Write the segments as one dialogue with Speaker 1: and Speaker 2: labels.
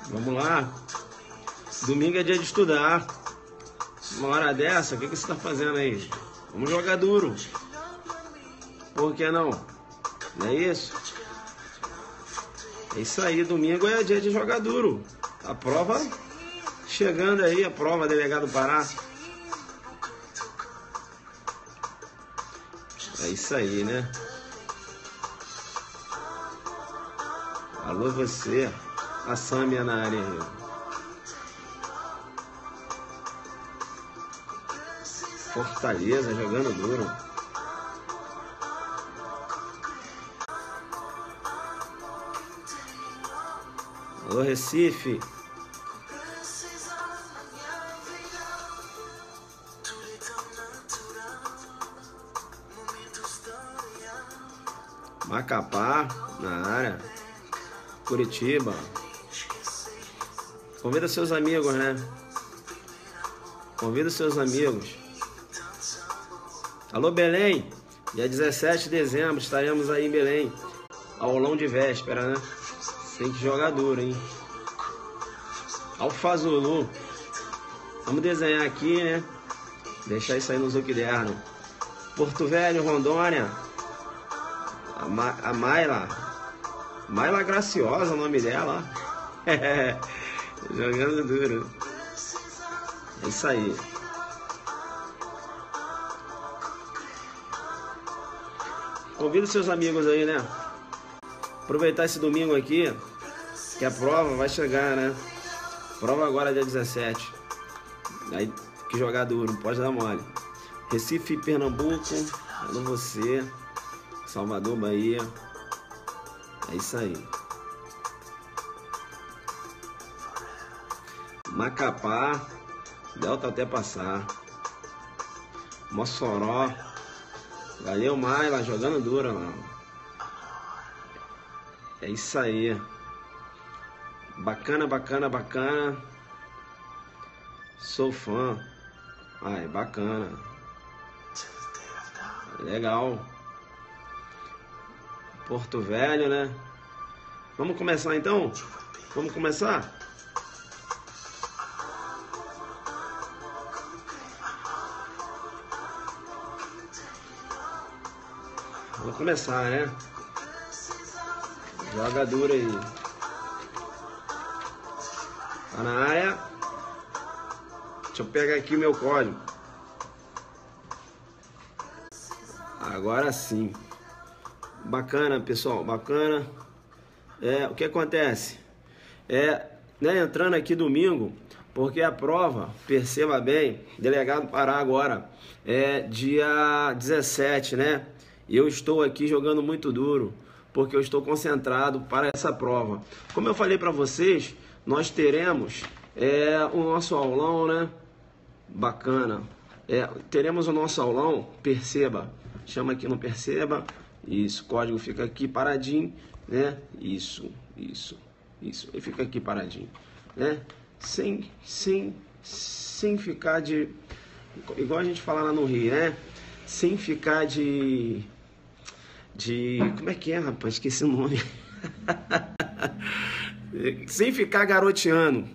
Speaker 1: Vamos lá. Domingo é dia de estudar. Uma hora dessa, o que você está fazendo aí? Vamos jogar duro. Por que não? Não é isso? É isso aí, domingo é dia de jogar duro. A prova chegando aí, a prova Delegado Pará. É isso aí, né? Alô você, a Sâmia na área aí. Fortaleza jogando duro. Alô Recife. Macapá na área. Curitiba. Convida seus amigos, né? Convida seus amigos. Alô Belém. Dia 17 de dezembro estaremos aí em Belém. Aulão de véspera, né? Tem que jogar duro, hein? Alfazulu. Vamos desenhar aqui, né? Deixar isso aí no Zuquiderno. Porto Velho, Rondônia. A Mayla. Mayla Graciosa, o nome dela. Jogando duro. É isso aí. Convida seus amigos aí, né? Aproveitar esse domingo aqui, que a prova vai chegar, né? Prova agora dia 17. Aí tem que jogar duro, não pode dar mole. Recife, Pernambuco. Alô você. Salvador, Bahia. É isso aí. Macapá. Delta até passar. Mossoró. Valeu, Maila, jogando duro lá. É isso aí. Bacana, bacana, bacana. Sou fã. Ai, bacana. Legal. Porto Velho, né? Vamos começar então? Vamos começar? Vamos começar, né? Joga duro aí. Tá na área. Deixa eu pegar aqui o meu código. Agora sim. Bacana, pessoal. Bacana. O que acontece? Né, entrando aqui domingo, porque a prova, perceba bem, Delegado Pará agora, é dia 17, né? E eu estou aqui jogando muito duro, porque eu estou concentrado para essa prova. Como eu falei para vocês, nós teremos o nosso aulão, né? Bacana. Teremos o nosso aulão, perceba. Chama aqui no perceba. Isso, o código fica aqui paradinho, né? Isso. Ele fica aqui paradinho, né? Sem ficar de... Igual a gente fala lá no Rio, né? Sem ficar de... Como é que é, rapaz? Esqueci o nome. Sem ficar garoteando.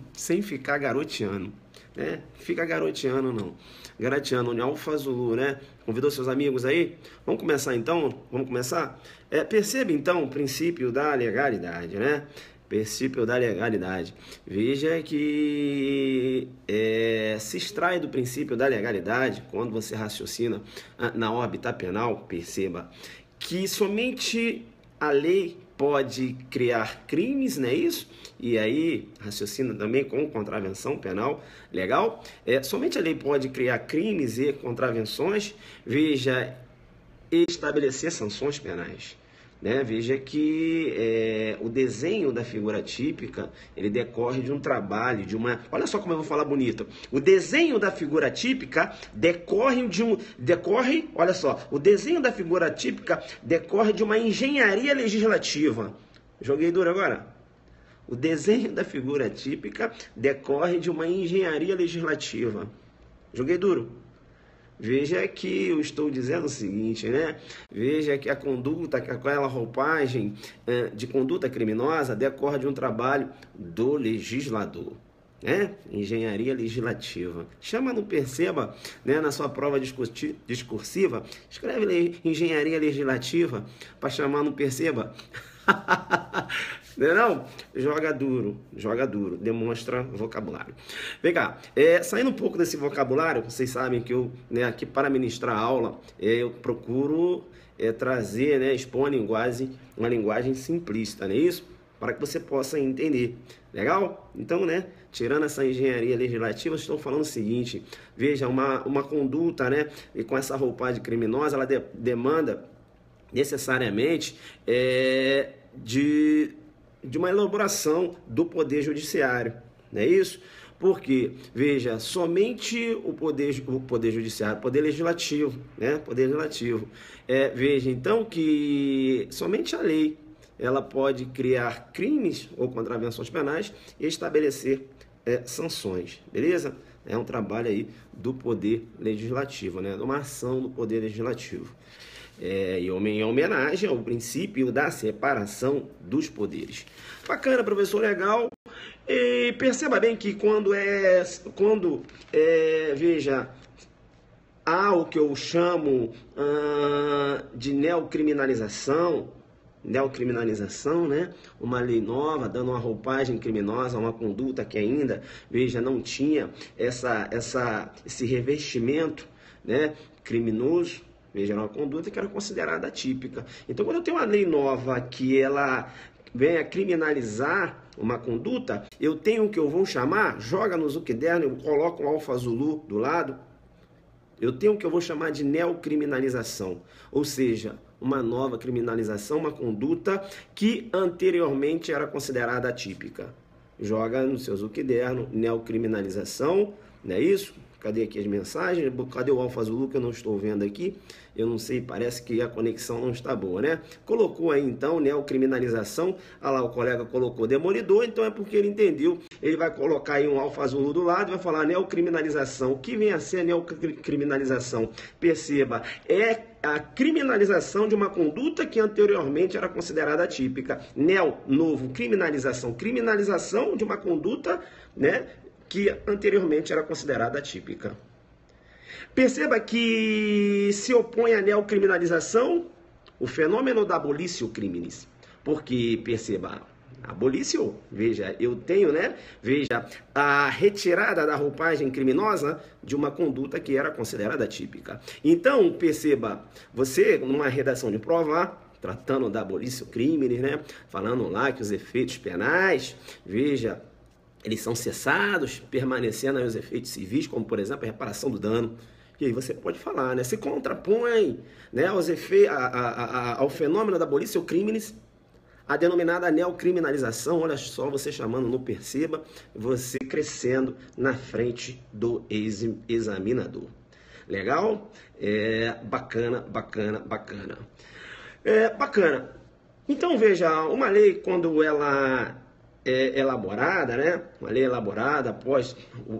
Speaker 1: Né? Fica garoteando, não. Garoteando, em Alfazulu, né? Convidou seus amigos aí? Vamos começar então? Vamos começar? Perceba então o princípio da legalidade, né? Princípio da legalidade. Veja que se extrai do princípio da legalidade, quando você raciocina na órbita penal, perceba que somente a lei pode criar crimes, não é isso? E aí, raciocina também com contravenção penal, legal? Somente a lei pode criar crimes e contravenções, veja, estabelecer sanções penais. Né? Veja que o desenho da figura típica, ele decorre de um trabalho, de uma... Olha só como eu vou falar bonito. O desenho da figura típica olha só, o desenho da figura típica decorre de uma engenharia legislativa. Joguei duro agora? O desenho da figura típica decorre de uma engenharia legislativa. Joguei duro? Veja que eu estou dizendo o seguinte, né? Veja que a conduta, que aquela roupagem de conduta criminosa decorre de um trabalho do legislador. Engenharia legislativa. Chama no Perceba, né, na sua prova discursiva, escreve engenharia legislativa para chamar no Perceba. Não? Joga duro, demonstra vocabulário. Vem cá, saindo um pouco desse vocabulário, vocês sabem que eu, né, aqui para ministrar aula, eu procuro trazer, né, expor uma linguagem simplista, não é isso? Para que você possa entender. Legal? Então, né, tirando essa engenharia legislativa, estou falando o seguinte, veja, uma conduta, né, e com essa roupagem criminosa, ela demanda necessariamente de uma elaboração do Poder Judiciário, não é isso? Porque, veja, somente o poder Judiciário, Poder Legislativo, né? Poder Legislativo. Veja, então, que somente a lei ela pode criar crimes ou contravenções penais e estabelecer sanções, beleza? É um trabalho aí do Poder Legislativo, né? Uma ação do Poder Legislativo. Em homenagem ao princípio da separação dos poderes. Bacana, professor, legal. E perceba bem que veja, há o que eu chamo de neocriminalização, né? Uma lei nova, dando uma roupagem criminosa, uma conduta que ainda, veja, não tinha esse revestimento, né, criminoso. Veja, era uma conduta que era considerada atípica. Então, quando eu tenho uma lei nova que ela vem a criminalizar uma conduta, eu tenho o que eu vou chamar, joga no Zuckerberg, eu coloco um Alfa Zulu do lado, eu tenho o que eu vou chamar de neocriminalização. Ou seja, uma nova criminalização, uma conduta que anteriormente era considerada atípica. Joga no seu Zuckerberg, neocriminalização, não é isso? Cadê aqui as mensagens? Cadê o Alfa Zulu que eu não estou vendo aqui? Eu não sei, parece que a conexão não está boa, né? Colocou aí então neocriminalização. Olha lá, o colega colocou demolidor, então é porque ele entendeu. Ele vai colocar aí um Alfa Zulu do lado e vai falar neocriminalização. O que vem a ser a neocriminalização? Perceba, é a criminalização de uma conduta que anteriormente era considerada atípica. Neo, novo, criminalização. Criminalização de uma conduta, né, que anteriormente era considerada atípica. Perceba que se opõe à neocriminalização o fenômeno da abolitio criminis. Porque, perceba, abolitio, veja, eu tenho, né, veja, a retirada da roupagem criminosa de uma conduta que era considerada atípica. Então, perceba, você, numa redação de prova, tratando da abolitio criminis, né, falando lá que os efeitos penais, veja, eles são cessados, permanecendo aí os efeitos civis, como, por exemplo, a reparação do dano. E aí você pode falar, né? Se contrapõe, né, ao fenômeno da abolitio criminis, a denominada neocriminalização. Olha só, você chamando no Perceba, você crescendo na frente do examinador. Legal? Bacana. Bacana. Então, veja, uma lei, quando ela elaborada, né? Uma lei elaborada após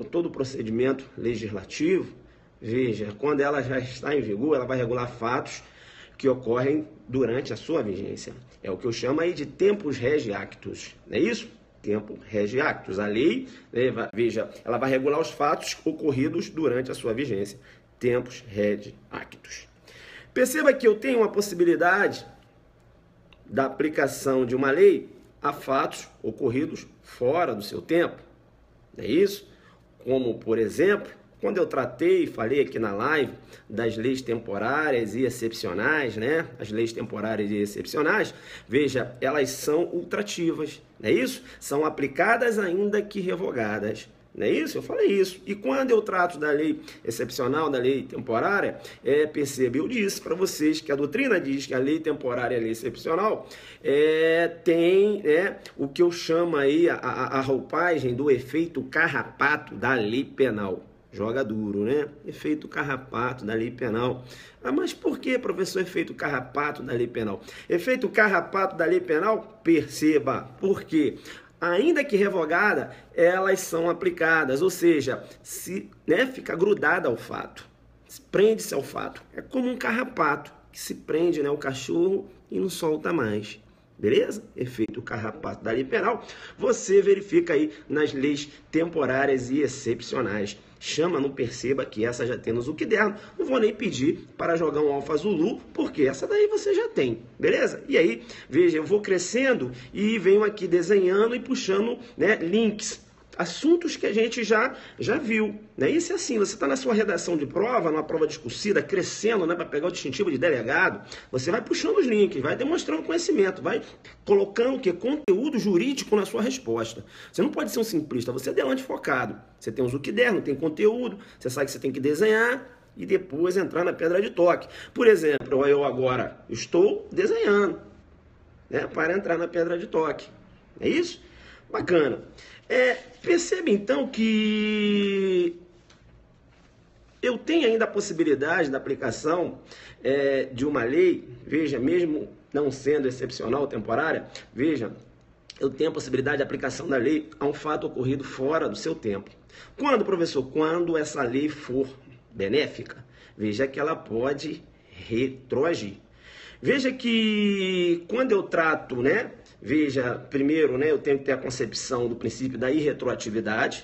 Speaker 1: todo o procedimento legislativo, veja, quando ela já está em vigor, ela vai regular fatos que ocorrem durante a sua vigência. É o que eu chamo aí de tempus regi actus, não é isso? Tempo regi actus. A lei, né, veja, ela vai regular os fatos ocorridos durante a sua vigência. Tempus regi actus. Perceba que eu tenho uma possibilidade da aplicação de uma lei a fatos ocorridos fora do seu tempo, não é isso? Como, por exemplo, quando eu falei aqui na live das leis temporárias e excepcionais, né? As leis temporárias e excepcionais, veja, elas são ultrativas, não é isso? São aplicadas ainda que revogadas. Não é isso? Eu falei isso. E quando eu trato da lei excepcional, da lei temporária, perceba, eu disse para vocês que a doutrina diz que a lei temporária e a lei excepcional tem o que eu chamo aí a roupagem do efeito carrapato da lei penal. Joga duro, né? Efeito carrapato da lei penal. Mas por que, professor, efeito carrapato da lei penal? Efeito carrapato da lei penal, perceba, por quê? Ainda que revogada, elas são aplicadas, ou seja, fica grudada ao fato. prende-se ao fato. É como um carrapato que se prende, né, o cachorro e não solta mais. Beleza? Efeito carrapato da lei penal, você verifica aí nas leis temporárias e excepcionais. Chama, não perceba que essa já temos o que der. Não vou nem pedir para jogar um Alfa Zulu, porque essa daí você já tem, beleza? E aí, veja, eu vou crescendo e venho aqui desenhando e puxando, né, links. Assuntos que a gente já viu, né? Isso é assim, você está na sua redação de prova, numa prova discursiva, crescendo, né, para pegar o distintivo de delegado, você vai puxando os links, vai demonstrando conhecimento, vai colocando o quê? Conteúdo jurídico na sua resposta. Você não pode ser um simplista, você é delante focado. Você tem o que der, não tem conteúdo, você sabe que você tem que desenhar e depois entrar na pedra de toque. Por exemplo, eu agora estou desenhando, né, para entrar na pedra de toque. É isso? Bacana. Percebe então que eu tenho ainda a possibilidade da aplicação de uma lei, veja, mesmo não sendo excepcional ou temporária, veja, eu tenho a possibilidade de aplicação da lei a um fato ocorrido fora do seu tempo. Quando, professor? Quando essa lei for benéfica, veja que ela pode retroagir. Veja que quando eu trato, né? Veja, primeiro, né, eu tenho que ter a concepção do princípio da irretroatividade,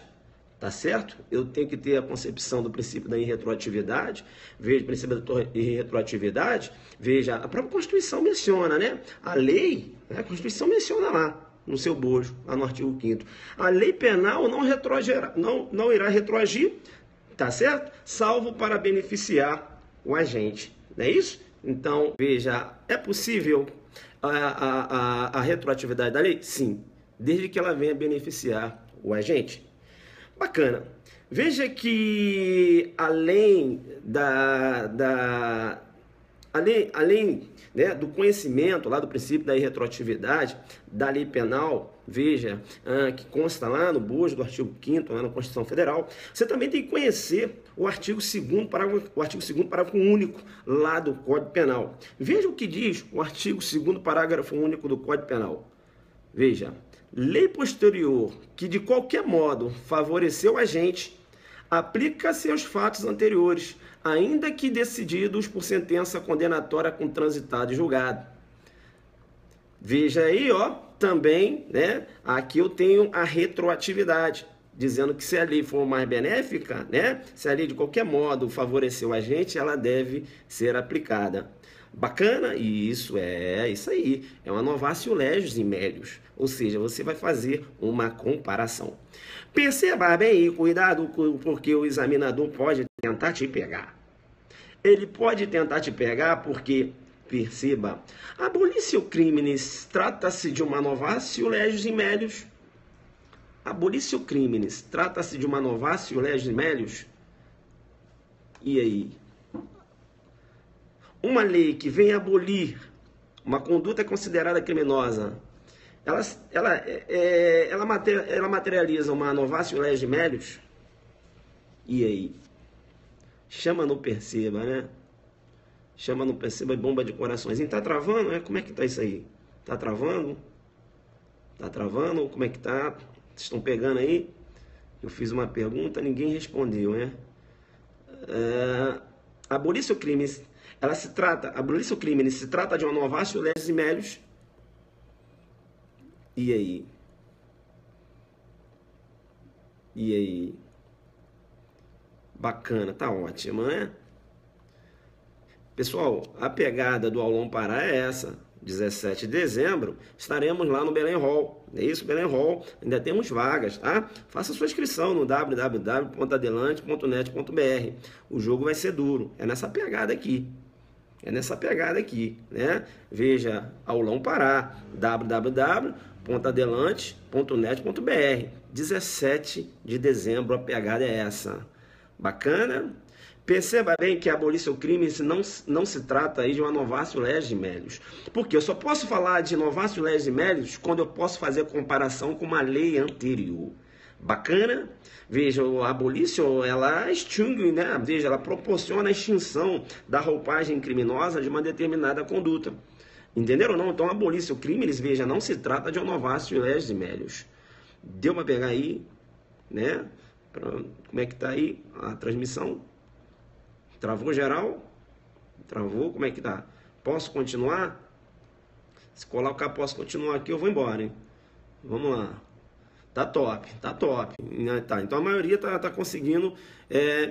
Speaker 1: tá certo? Eu tenho que ter a concepção do princípio da irretroatividade. Veja, o princípio da irretroatividade, veja, a própria Constituição menciona, né? A lei, né, a Constituição menciona lá, no seu bojo, lá no artigo 5º. A lei penal não irá retroagir, tá certo? Salvo para beneficiar o agente, não é isso? Então, veja, é possível a retroatividade da lei? Sim, desde que ela venha beneficiar o agente. Bacana. Veja que além né, do conhecimento lá do princípio da irretroatividade da lei penal, veja, que consta lá no bojo do artigo 5º, lá na Constituição Federal, você também tem que conhecer o artigo 2º, parágrafo único lá do Código Penal. Veja o que diz o artigo 2º, parágrafo único do Código Penal. Veja, lei posterior que de qualquer modo favoreceu o agente, aplica-se aos fatos anteriores, ainda que decididos por sentença condenatória com transitado e julgado. Veja aí, ó, também, né, aqui eu tenho a retroatividade, dizendo que se a lei for mais benéfica, né, se a lei de qualquer modo favorecer o agente, ela deve ser aplicada. Bacana? E isso aí, é uma novatio legis in melius, ou seja, você vai fazer uma comparação. Perceba bem e cuidado, porque o examinador pode tentar te pegar. Ele pode tentar te pegar porque, perceba, abolitio criminis trata-se de uma novatio legis in melius. Abolitio criminis trata-se de uma novatio legis in melius. E aí? Uma lei que vem abolir uma conduta considerada criminosa, ela materializa uma novatio legis in melius? E aí? Chama, não perceba, né? Chama, não perceba, bomba de corações. E tá travando, né? Como é que tá isso aí? Tá travando? Tá travando? Como é que tá? Vocês estão pegando aí? Eu fiz uma pergunta, ninguém respondeu, né? Abolitio criminis, abolitio criminis se trata de uma novatio legis in melius. E aí? E aí? Bacana, tá ótimo, né? Pessoal, a pegada do Aulão Pará é essa. 17 de dezembro, estaremos lá no Belém Hall. É isso, Belém Hall. Ainda temos vagas, tá? Faça sua inscrição no www.adelante.net.br. O jogo vai ser duro. É nessa pegada aqui. Né? Veja, Aulão Pará, www.adelante.net.br. 17 de dezembro, a pegada é essa. Bacana? Perceba bem que abolitio criminis não se trata aí de uma novatio legis in melius. Porque eu só posso falar de novatio legis in melius quando eu posso fazer comparação com uma lei anterior. Bacana? Veja, a abolitio, ela extingue, né? Veja, ela proporciona a extinção da roupagem criminosa de uma determinada conduta. Entenderam ou não? Então, abolitio criminis, veja, não se trata de uma novatio legis in melius. Deu para pegar aí, né? Como é que tá aí a transmissão? Travou geral? Travou, como é que tá? Posso continuar? Se colocar posso continuar aqui, eu vou embora, hein? Vamos lá. Tá top, tá top. Tá, então a maioria tá conseguindo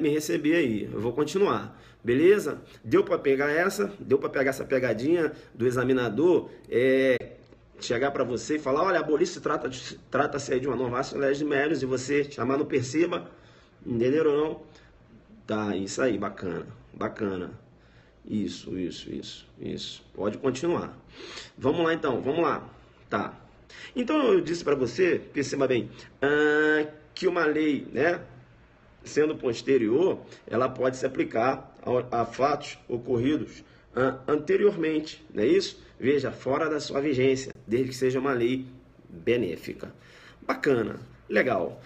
Speaker 1: me receber aí. Eu vou continuar, beleza? Deu para pegar essa? Deu para pegar essa pegadinha do examinador? Chegar para você e falar, olha, a bolícia trata-se aí de uma novácea legis melius, e você chamar no perceba, entenderam ou não? Tá, isso aí, bacana, bacana. Isso. Pode continuar. Vamos lá então, vamos lá. Tá. Então eu disse para você, perceba bem, que uma lei, né, sendo posterior, ela pode se aplicar a fatos ocorridos anteriormente, não é isso? Veja, fora da sua vigência, desde que seja uma lei benéfica. Bacana, legal.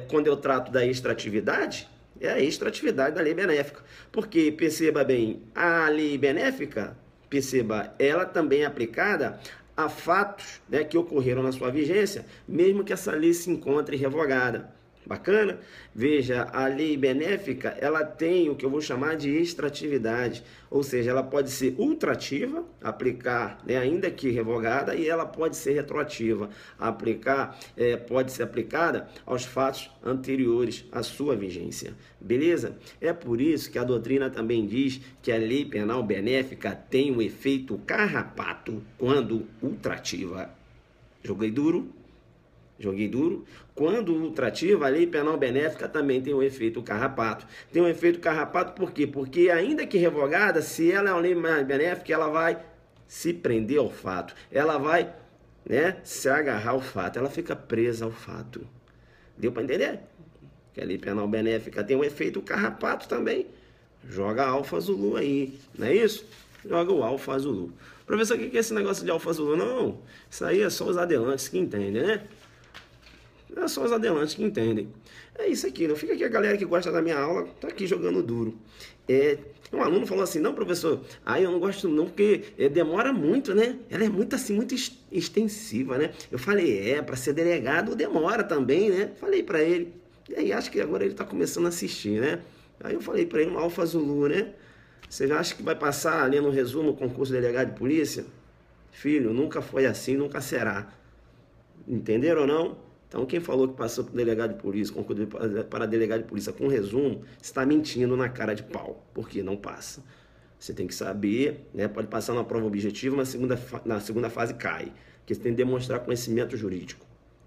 Speaker 1: Quando eu trato da extratividade, é a extratividade da lei benéfica. Porque, perceba bem, a lei benéfica, perceba, ela também é aplicada a fatos, né, que ocorreram na sua vigência, mesmo que essa lei se encontre revogada. Bacana? Veja, a lei benéfica, ela tem o que eu vou chamar de extratividade, ou seja, ela pode ser ultrativa, aplicar, né, ainda que revogada, e ela pode ser retroativa, aplicar, pode ser aplicada aos fatos anteriores à sua vigência. Beleza? É por isso que a doutrina também diz que a lei penal benéfica tem um efeito carrapato quando ultrativa. Joguei duro? Joguei duro. Quando ultrativa, a lei penal benéfica também tem um efeito carrapato. Tem um efeito carrapato por quê? Porque ainda que revogada, se ela é uma lei benéfica, ela vai se prender ao fato. Ela vai, né, se agarrar ao fato. Ela fica presa ao fato. Deu para entender? Que a lei penal benéfica tem um efeito carrapato também. Joga alfa Zulu aí, não é isso? Joga o alfa Zulu. Professor, o que é esse negócio de alfa Zulu? Não, isso aí é só os adelantes que entendem, né? É só os adelantes que entendem. É isso aqui, não fica aqui a galera que gosta da minha aula, tá aqui jogando duro. Um aluno falou assim, não, professor, eu não gosto não, porque demora muito, né? Ela é muito assim, muito extensiva, né? Eu falei, para ser delegado demora também, né? Falei para ele. E aí acho que agora ele tá começando a assistir, né? Aí eu falei para ele, um alfa Zulu, né? Você já acha que vai passar ali no resumo o concurso de delegado de polícia? Filho, nunca foi assim, nunca será. Entenderam ou não? Então, quem falou que passou para delegado de polícia, concurso para delegado de polícia com resumo, está mentindo na cara de pau, porque não passa. Você tem que saber, né? Pode passar na prova objetiva, na segunda fase cai, porque você tem que demonstrar conhecimento jurídico.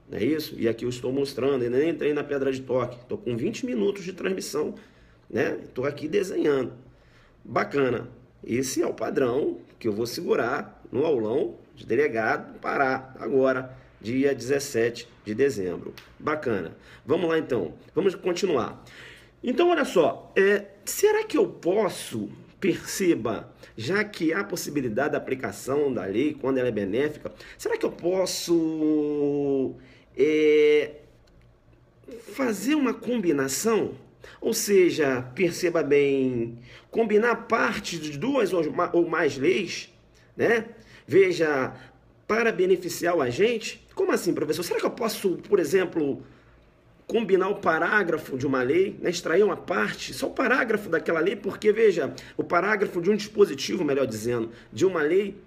Speaker 1: Não é isso? E aqui eu estou mostrando, ainda nem entrei na pedra de toque, estou com 20 minutos de transmissão, né? Estou aqui desenhando. Bacana. Esse é o padrão que eu vou segurar no aulão de delegado Pará agora, dia 17 de dezembro. Bacana. Vamos lá então. Vamos continuar. Então, olha só. Será que eu posso, perceba, já que há possibilidade da aplicação da lei quando ela é benéfica, será que eu posso fazer uma combinação? Ou seja, perceba bem, combinar partes de duas ou mais leis, né? Veja, para beneficiar o agente. Como assim, professor? Será que eu posso, por exemplo, combinar o parágrafo de uma lei, né? Extrair uma parte, só o parágrafo daquela lei, porque, veja, o parágrafo de um dispositivo, melhor dizendo, de uma lei,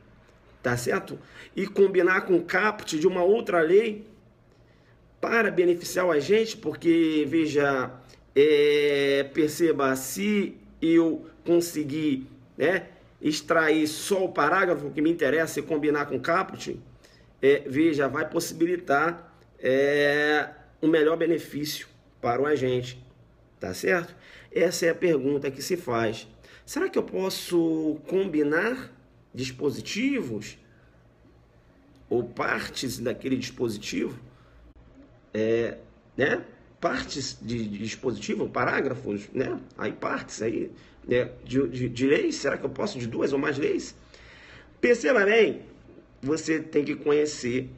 Speaker 1: tá certo? E combinar com o caput de uma outra lei para beneficiar o agente, porque, veja, perceba, se eu conseguir, né, extrair só o parágrafo que me interessa e combinar com o caput, veja, vai possibilitar um melhor benefício para o agente, tá certo? Essa é a pergunta que se faz. Será que eu posso combinar dispositivos ou partes daquele dispositivo, né? Partes de dispositivo, parágrafos, né? Aí partes aí, né? de leis, será que eu posso de duas ou mais leis? Perceba bem, você tem que conhecer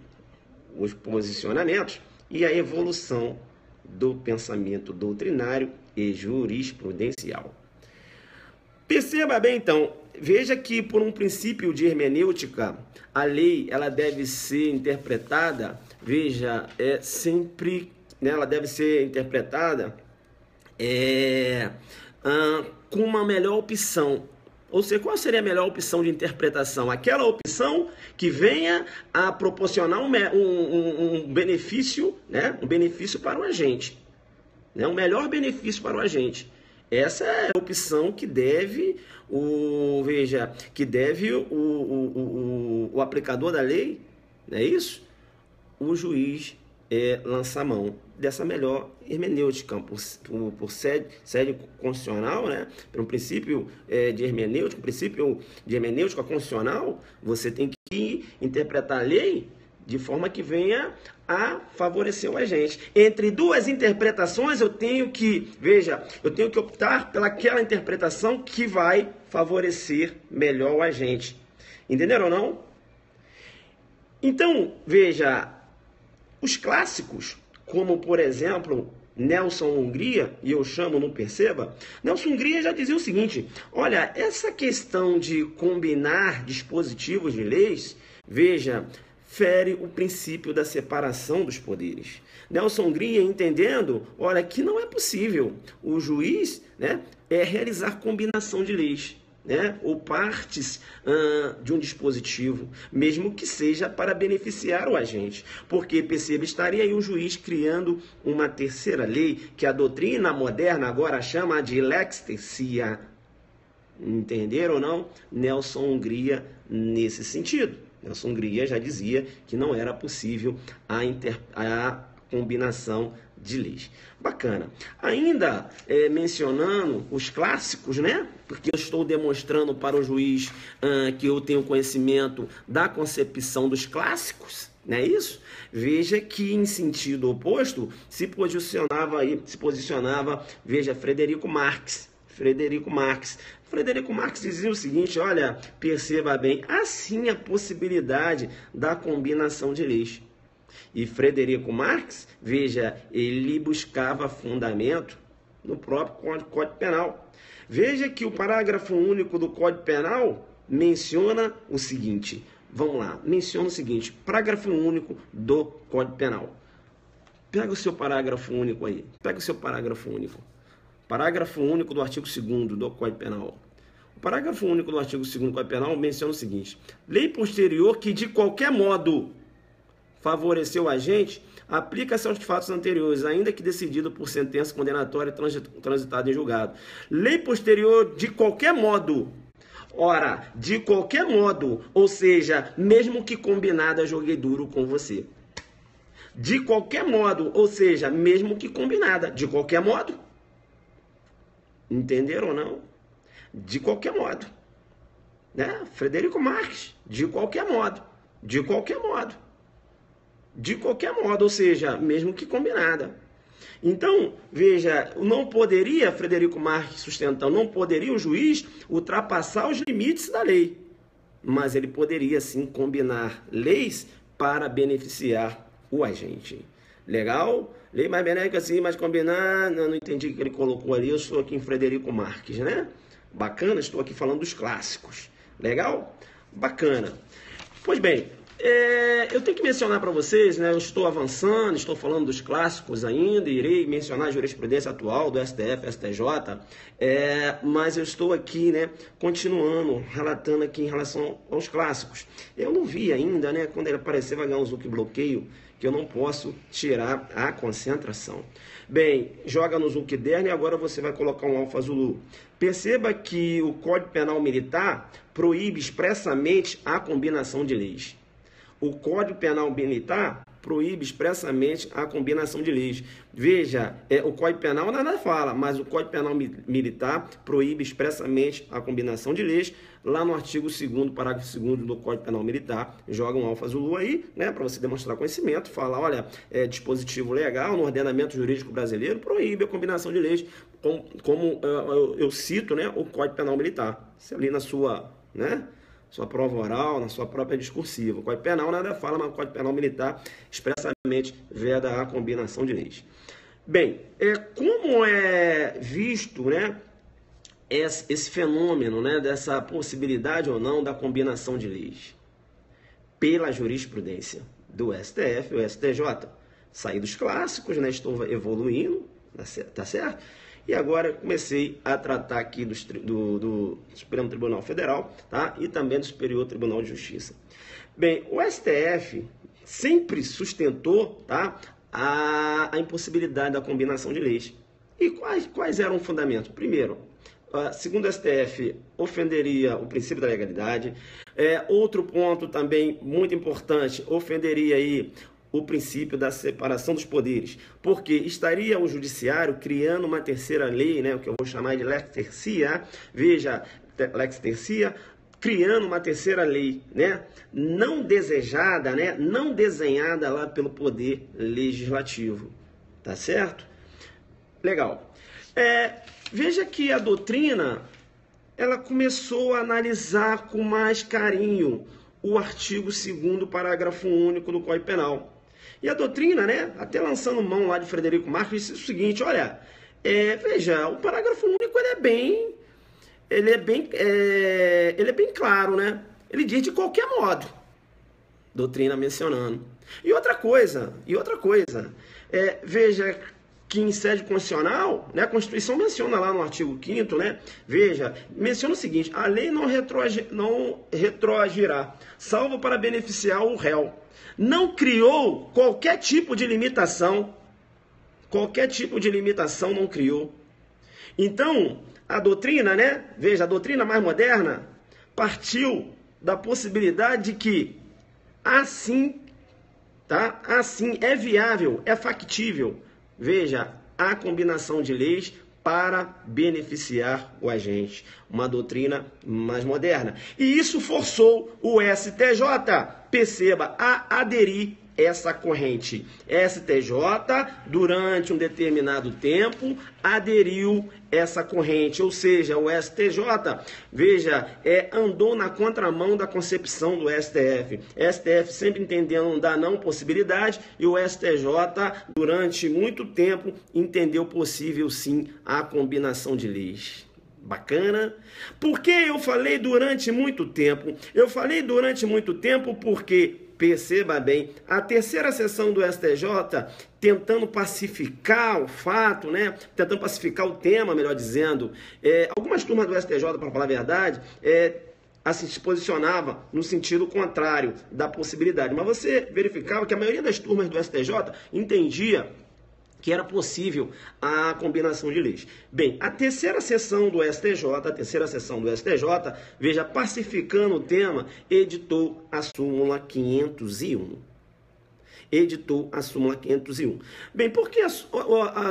Speaker 1: os posicionamentos e a evolução do pensamento doutrinário e jurisprudencial. Perceba bem, então, veja que por um princípio de hermenêutica, a lei ela deve ser interpretada, veja, sempre, né, ela deve ser interpretada com uma melhor opção. Ou seja, qual seria a melhor opção de interpretação? Aquela opção que venha a proporcionar um benefício, né? Um benefício para o agente, né? Um melhor benefício para o agente. Essa é a opção que deve o aplicador da lei, não é isso? O juiz lançar mão dessa melhor hermenêutica, por sede constitucional, né? Por um princípio de hermenêutica, constitucional, você tem que interpretar a lei de forma que venha a favorecer o agente. Entre duas interpretações, eu tenho que optar pelaquela interpretação que vai favorecer melhor o agente. Entenderam ou não? Então, veja, os clássicos, como por exemplo Nelson Hungria, e eu chamo, não perceba, Nelson Hungria já dizia o seguinte: olha, essa questão de combinar dispositivos de leis, veja, fere o princípio da separação dos poderes. Nelson Hungria entendendo, olha, que não é possível o juiz, né, realizar combinação de leis, né, ou partes de um dispositivo, mesmo que seja para beneficiar o agente. Porque, perceba, estaria aí o juiz criando uma terceira lei, que a doutrina moderna agora chama de lex tercia. Entenderam ou não? Nelson Hungria nesse sentido. Nelson Hungria já dizia que não era possível a combinação de leis. Bacana. Ainda mencionando os clássicos, né? Porque eu estou demonstrando para o juiz que eu tenho conhecimento da concepção dos clássicos, não é isso? Veja que em sentido oposto se posicionava, veja, Frederico Marx. Frederico Marx dizia o seguinte: olha, perceba bem, assim a possibilidade da combinação de leis. E Frederico Marx, veja, ele buscava fundamento no próprio Código Penal. Veja que o parágrafo único do Código Penal menciona o seguinte, vamos lá, menciona o seguinte, parágrafo único do Código Penal. Pega o seu parágrafo único aí, Parágrafo único do artigo 2º do Código Penal. O parágrafo único do artigo 2º do Código Penal menciona o seguinte: lei posterior que de qualquer modo favoreceu o agente, aplica-se aos fatos anteriores, ainda que decidido por sentença condenatória transitada em julgado. Lei posterior de qualquer modo. Ora, de qualquer modo, ou seja, mesmo que combinada, joguei duro com você. De qualquer modo, ou seja, mesmo que combinada, de qualquer modo. Entenderam ou não? De qualquer modo. Né? Frederico Marx, de qualquer modo. De qualquer modo. De qualquer modo, ou seja, mesmo que combinada. Então, veja, não poderia, Frederico Marx sustentando, não poderia o juiz ultrapassar os limites da lei. Mas ele poderia, sim, combinar leis para beneficiar o agente. Legal? Lei mais benéfica, assim, mas combinar... Não entendi o que ele colocou ali, eu estou aqui em Frederico Marx, né? Bacana, estou aqui falando dos clássicos. Legal? Bacana. Pois bem, eu tenho que mencionar para vocês, né? Eu estou avançando, estou falando dos clássicos ainda, irei mencionar a jurisprudência atual do STF, STJ, mas eu estou aqui, né, continuando, relatando aqui em relação aos clássicos. Eu não vi ainda, né, quando ele aparecer vai ganhar um Zuc bloqueio, que eu não posso tirar a concentração. Bem, joga no Zulquiderno e agora você vai colocar um Alfa Zulu. Perceba que o Código Penal Militar proíbe expressamente a combinação de leis. O Código Penal Militar proíbe expressamente a combinação de leis. Veja, o Código Penal nada fala, mas o Código Penal Militar proíbe expressamente a combinação de leis. Lá no artigo 2º, parágrafo 2º do Código Penal Militar, joga um Alfa Zulu aí, né, para você demonstrar conhecimento, fala, olha, dispositivo legal no ordenamento jurídico brasileiro proíbe a combinação de leis, como eu cito, né, o Código Penal Militar. Isso ali na sua, né, sua prova oral, na sua própria discursiva. O Código Penal nada fala, mas o Código Penal Militar expressamente veda a combinação de leis. Bem, como é visto, né, esse fenômeno, né, dessa possibilidade ou não da combinação de leis? Pela jurisprudência do STF e o STJ. Saí dos clássicos, né, estou evoluindo, tá certo? e agora comecei a tratar aqui do Supremo Tribunal Federal, tá? E também do Superior Tribunal de Justiça. Bem, o STF sempre sustentou, tá, a impossibilidade da combinação de leis. E quais eram os fundamentos? Primeiro, segundo o STF, ofenderia o princípio da legalidade. Outro ponto também muito importante, ofenderia aí o princípio da separação dos poderes, porque estaria o judiciário criando uma terceira lei, né, o que eu vou chamar de lex tercia, veja, lex tercia, criando uma terceira lei, né, não desejada, né, não desenhada lá pelo poder legislativo, tá certo? Legal. Veja que a doutrina, ela começou a analisar com mais carinho o artigo 2º, parágrafo único do Código Penal. E a doutrina, né, até lançando mão lá de Frederico Marques, disse o seguinte, olha, veja, o parágrafo único ele é bem claro, né? Ele diz de qualquer modo, doutrina mencionando. E outra coisa, veja que em sede constitucional, né, a Constituição menciona lá no artigo 5º, né, veja, menciona o seguinte, a lei não retroagirá, salvo para beneficiar o réu. Não criou qualquer tipo de limitação não criou. Então, a doutrina, né, veja, a doutrina mais moderna partiu da possibilidade de que assim, tá, assim é viável, é factível, veja, a combinação de leis para beneficiar o agente. Uma doutrina mais moderna. E isso forçou o STJ, perceba, a aderir essa corrente. STJ, durante um determinado tempo, aderiu essa corrente, ou seja, o STJ, veja, andou na contramão da concepção do STF. STF sempre entendendo da não possibilidade e o STJ, durante muito tempo, entendeu possível sim a combinação de leis. Bacana? Por que eu falei durante muito tempo? Eu falei durante muito tempo porque, perceba bem, a terceira sessão do STJ, tentando pacificar o fato, né? Tentando pacificar o tema, melhor dizendo, algumas turmas do STJ, para falar a verdade, assim, se posicionava no sentido contrário da possibilidade. Mas você verificava que a maioria das turmas do STJ entendia que era possível a combinação de leis. Bem, a terceira sessão do STJ, veja, pacificando o tema, editou a súmula 501. Bem, por que a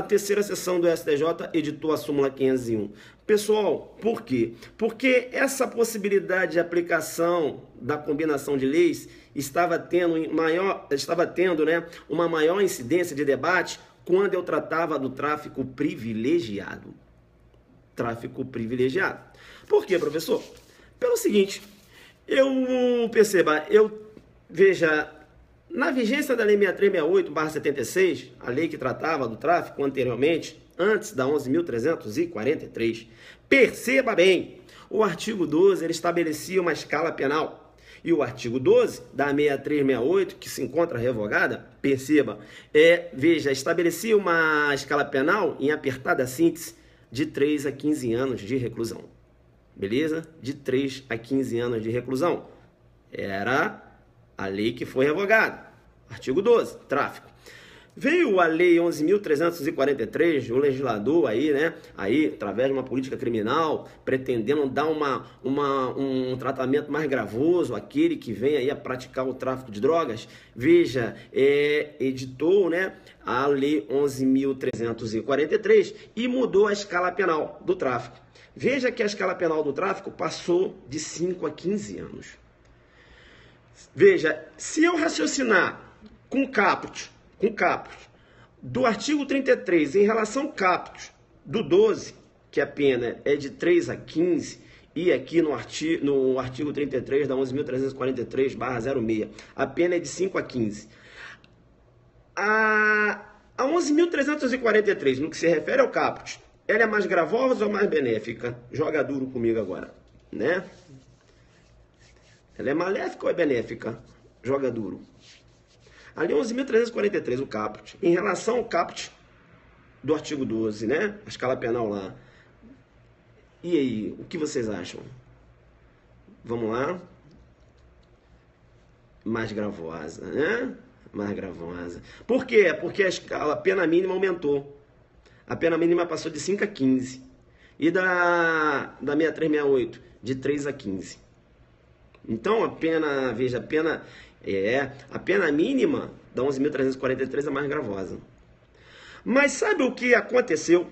Speaker 1: terceira sessão do STJ editou a súmula 501? Pessoal, por quê? Porque essa possibilidade de aplicação da combinação de leis estava tendo, né, uma maior incidência de debate quando eu tratava do tráfico privilegiado. Por quê, professor? Pelo seguinte, veja, na vigência da Lei 6368/76, a lei que tratava do tráfico anteriormente, antes da 11.343, perceba bem, o artigo 12 ele estabelecia uma escala penal. E o artigo 12 da 6368, que se encontra revogada, perceba, veja, estabelecia uma escala penal em apertada síntese de 3 a 15 anos de reclusão. Beleza? De 3 a 15 anos de reclusão. Era a lei que foi revogada. Artigo 12, tráfico. Veio a Lei 11.343, o legislador aí, né, através de uma política criminal, pretendendo dar um tratamento mais gravoso àquele que vem aí a praticar o tráfico de drogas. Veja, editou, né, a Lei 11.343 e mudou a escala penal do tráfico. Veja que a escala penal do tráfico passou de 5 a 15 anos. Veja, se eu raciocinar com caput do artigo 33 em relação ao caput do 12, que a pena é de 3 a 15, e aqui no artigo 33 da 11.343/06, a pena é de 5 a 15. A 11.343, no que se refere ao caput, ela é mais gravosa ou mais benéfica? Joga duro comigo agora, né? Ela é maléfica ou é benéfica? Joga duro. A Lei 11.343, o caput, em relação ao caput do artigo 12, né? A escala penal lá. E aí, o que vocês acham? Vamos lá. Mais gravosa, né? Mais gravosa. Por quê? Porque a pena mínima aumentou. A pena mínima passou de 5 a 15. E da 6368, de 3 a 15. Então, a pena, veja, a pena mínima da 11.343 é mais gravosa. Mas sabe o que aconteceu?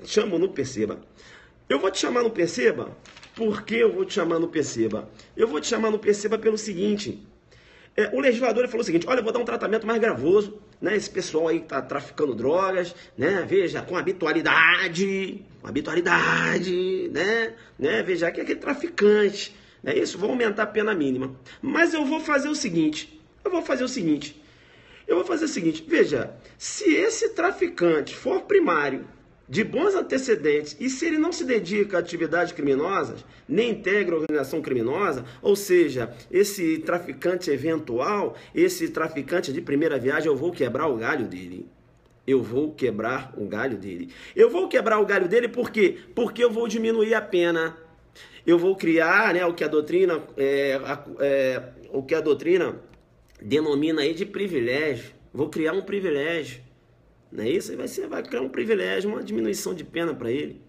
Speaker 1: Chamo no Perceba. Eu vou te chamar no Perceba. Por que eu vou te chamar no Perceba? Eu vou te chamar no Perceba pelo seguinte. O legislador falou o seguinte: olha, eu vou dar um tratamento mais gravoso, né? Esse pessoal aí que tá traficando drogas, né? Veja, com habitualidade, né? Veja, que é aquele traficante, é isso, vou aumentar a pena mínima. Mas eu vou fazer o seguinte, veja, se esse traficante for primário, de bons antecedentes, e se ele não se dedica a atividades criminosas, nem integra a organização criminosa, ou seja, esse traficante eventual, esse traficante de primeira viagem, eu vou quebrar o galho dele. Eu vou quebrar o galho dele. Eu vou quebrar o galho dele por quê? Porque eu vou diminuir a pena. Eu vou criar, né, o que a doutrina denomina aí de privilégio. Vou criar um privilégio. Não é isso? Você vai criar um privilégio, uma diminuição de pena para ele.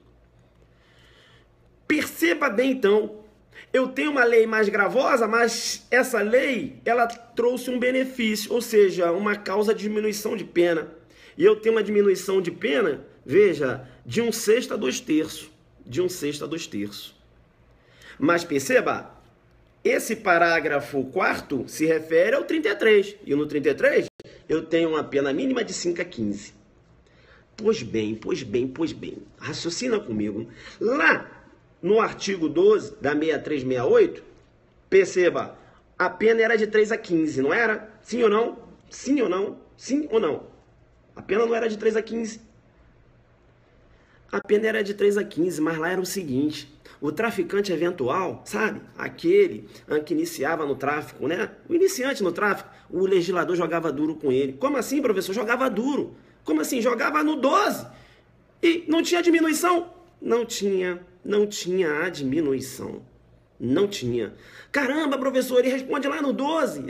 Speaker 1: Perceba bem, então. Eu tenho uma lei mais gravosa, mas essa lei, ela trouxe um benefício, ou seja, uma causa de diminuição de pena. E eu tenho uma diminuição de pena, veja, de 1/6 a 2/3. De 1/6 a 2/3. Mas perceba, esse parágrafo 4º se refere ao 33. E no 33, eu tenho uma pena mínima de 5 a 15. Pois bem. Raciocina comigo. Lá no artigo 12 da 6368, perceba, a pena era de 3 a 15, não era? Sim ou não? Sim ou não? Sim ou não? A pena não era de 3 a 15. A pena era de 3 a 15, mas lá era o seguinte: o traficante eventual, sabe? Aquele que iniciava no tráfico, né? O iniciante no tráfico, o legislador jogava duro com ele. Como assim, professor? Jogava duro. Como assim? Jogava no 12. E não tinha diminuição? Não tinha a diminuição. Não tinha. Caramba, professor, ele responde lá no 12.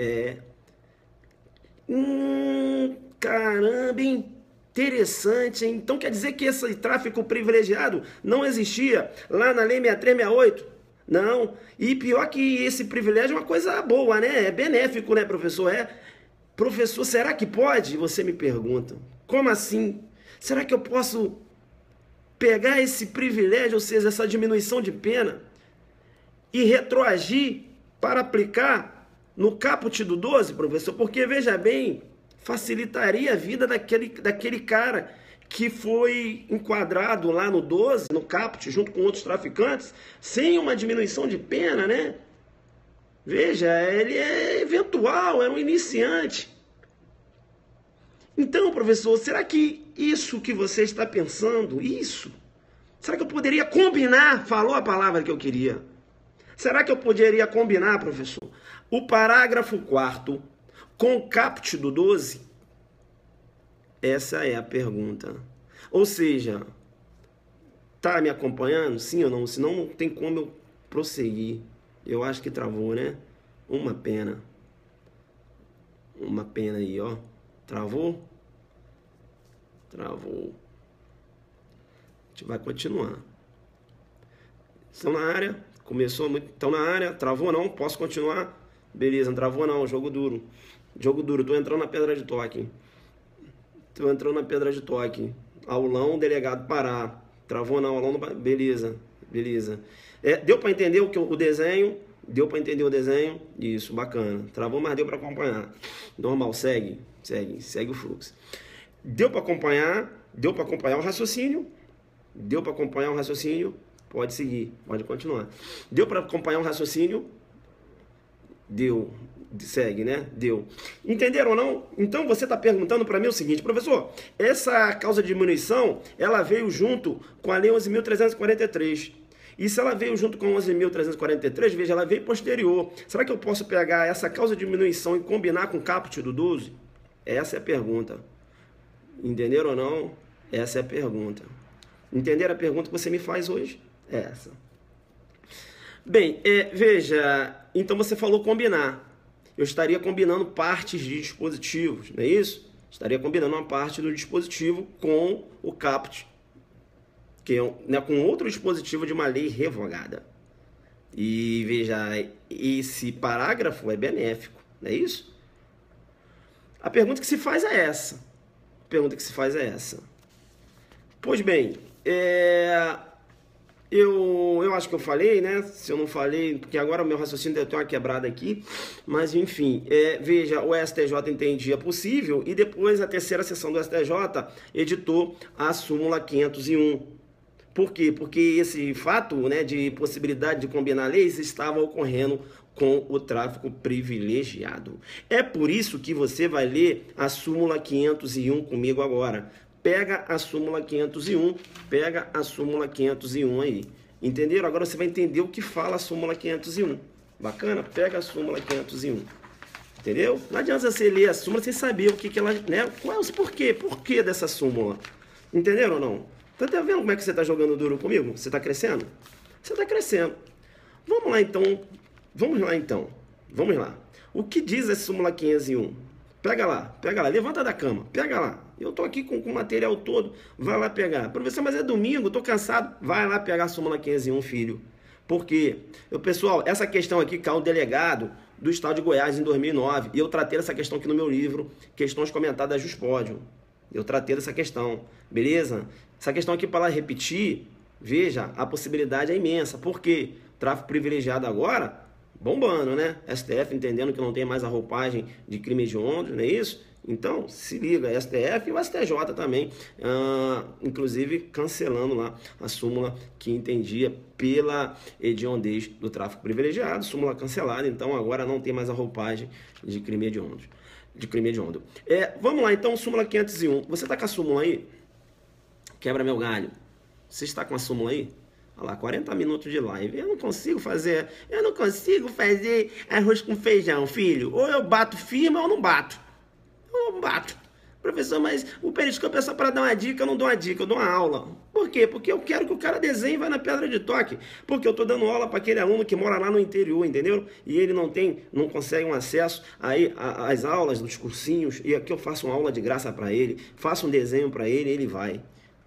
Speaker 1: Caramba, hein? Interessante, hein? Então quer dizer que esse tráfico privilegiado não existia lá na Lei 6368? Não. E pior que esse privilégio é uma coisa boa, né? É benéfico, né, professor? Professor, será que pode? Você me pergunta. Como assim? Será que eu posso pegar esse privilégio, ou seja, essa diminuição de pena, e retroagir para aplicar no caput do 12, professor? Porque, veja bem, facilitaria a vida daquele cara que foi enquadrado lá no 12, no caput, junto com outros traficantes, sem uma diminuição de pena, né? Veja, ele é eventual, é um iniciante. Então, professor, será que isso que você está pensando, será que eu poderia combinar? Falou a palavra que eu queria. Será que eu poderia combinar, professor, o parágrafo 4º com o caput do 12? Essa é a pergunta. Ou seja, tá me acompanhando? Sim ou não? Senão não tem como eu prosseguir. Eu acho que travou, né? Uma pena. Uma pena aí, ó. Travou? Travou. A gente vai continuar. Estão na área? Começou muito. Estão na área? Travou não? Posso continuar? Beleza, não travou não. Jogo duro. Jogo duro. Tô entrando na pedra de toque. Aulão, delegado Pará. Travou não, aulão não. Beleza. Deu para entender o desenho? Deu para entender o desenho? Isso, bacana. Travou, mas deu para acompanhar. Normal, segue o fluxo. Deu para acompanhar o raciocínio? Deu para acompanhar o raciocínio? Pode seguir, pode continuar. Deu para acompanhar o raciocínio? Deu. Segue, né? Deu. Entenderam ou não? Então você está perguntando para mim o seguinte: professor, essa causa de diminuição, ela veio junto com a Lei 11.343. E se ela veio junto com 11.343, veja, ela veio posterior. Será que eu posso pegar essa causa de diminuição e combinar com o caput do 12? Essa é a pergunta. Entenderam ou não? Essa é a pergunta. Entenderam a pergunta que você me faz hoje? É essa. Bem, veja, então você falou combinar. Eu estaria combinando partes de dispositivos, não é isso? Estaria combinando uma parte do dispositivo com o caput, que é né, com outro dispositivo de uma lei revogada. E veja, esse parágrafo é benéfico, não é isso? A pergunta que se faz é essa. A pergunta que se faz é essa. Pois bem, eu acho que eu falei, né? Se eu não falei, porque agora o meu raciocínio deve ter uma quebrada aqui. Mas, enfim, veja, o STJ entendia possível e depois a terceira sessão do STJ editou a súmula 501. Por quê? Porque esse fato, né, de possibilidade de combinar leis estava ocorrendo com o tráfico privilegiado. É por isso que você vai ler a súmula 501 comigo agora. Pega a súmula 501, pega a súmula 501 aí. Entenderam? Agora você vai entender o que fala a súmula 501. Bacana? Pega a súmula 501. Entendeu? Não adianta você ler a súmula sem saber o que ela... né? Qual é o porquê? Por que dessa súmula? Entenderam ou não? Tá vendo como é que você está jogando duro comigo? Você está crescendo? Você está crescendo. Vamos lá então. Vamos lá. O que diz a súmula 501? Pega lá. Levanta da cama. Pega lá. Eu tô aqui com o material todo. Vai lá pegar. Professor, mas é domingo, tô cansado. Vai lá pegar a súmula 501, filho. Por quê? Pessoal, essa questão aqui caiu um delegado do estado de Goiás em 2009. E eu tratei essa questão aqui no meu livro, Questões Comentadas da Juspódio. Eu tratei dessa questão, beleza? Essa questão aqui, para ela repetir, veja, a possibilidade é imensa. Por quê? Tráfico privilegiado agora, bombando, né? STF entendendo que não tem mais a roupagem de crime hediondo, não é isso? Então, se liga, STF e o STJ também, inclusive cancelando lá a súmula que entendia pela hediondez do tráfico privilegiado, súmula cancelada, então agora não tem mais a roupagem de crime hediondo. Vamos lá, então, súmula 501. Você está com a súmula aí? Quebra meu galho. Você está com a súmula aí? Olha lá, 40 minutos de live. Eu não consigo fazer arroz com feijão, filho. Ou eu bato firme ou eu não bato. Professor, mas o periscópio é só para dar uma dica, eu não dou uma dica, eu dou uma aula. Por quê? Porque eu quero que o cara desenhe e vá na pedra de toque. Porque eu estou dando aula para aquele aluno que mora lá no interior, entendeu? E ele não consegue um acesso aí às aulas, dos cursinhos. E aqui eu faço uma aula de graça para ele, faço um desenho para ele e ele vai.